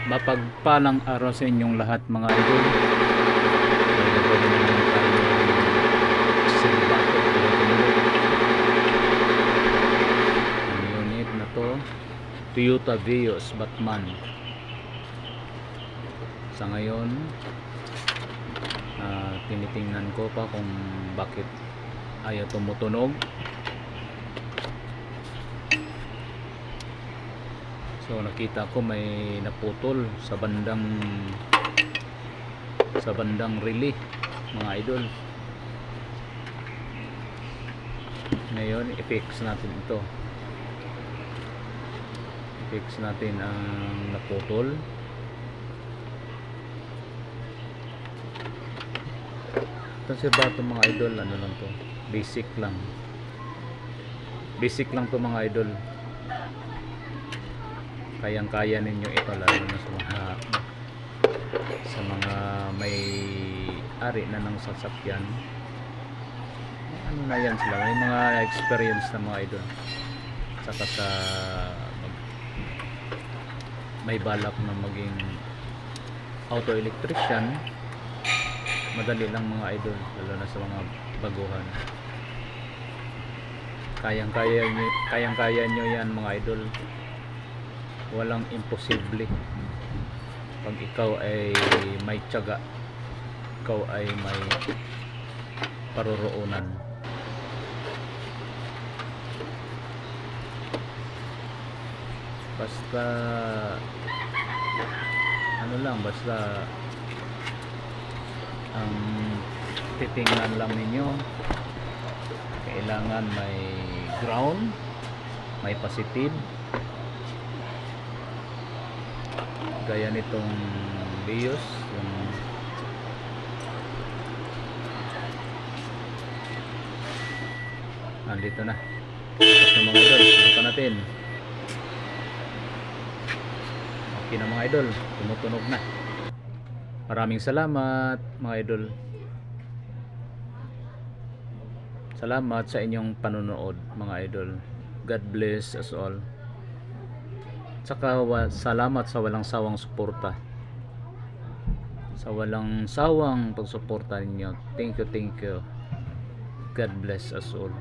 Mapagpalang araw sa inyong lahat mga idol. Gagawin na naman tayo silbato ang unit na to, Toyota Vios Batman. Sa ngayon tinitingnan ko pa kung bakit ayaw tumutunog. So nakita ko may naputol sa bandang relay mga idol. Ngayon i-fix natin ito. I-fix natin ang naputol. Kasi ba ito mga idol, ano lang to, basic lang to mga idol. Kayang-kaya ninyo ito, lalo na sa mga may ari na ng sasakyan. Ano na yan sila, may mga experience na mga idol. Saka sa may balak na maging auto electrician, madali lang mga idol, lalo na sa mga baguhan. Kayang-kaya nyo yan mga idol. Walang imposible pag ikaw ay may tiyaga, ikaw ay may paruroonan. Basta ano lang, basta ang titingnan lang ninyo, kailangan may ground, may positive, gaya nitong Vios, yung nandito na. Tapos na mga idol, subukan natin. Okay na mga idol, tumutunog na. Maraming salamat mga idol. Salamat sa inyong panonood mga idol. God bless us all. Saka salamat sa walang sawang suporta. Sa walang sawang pagsuporta ninyo. Thank you. God bless us all.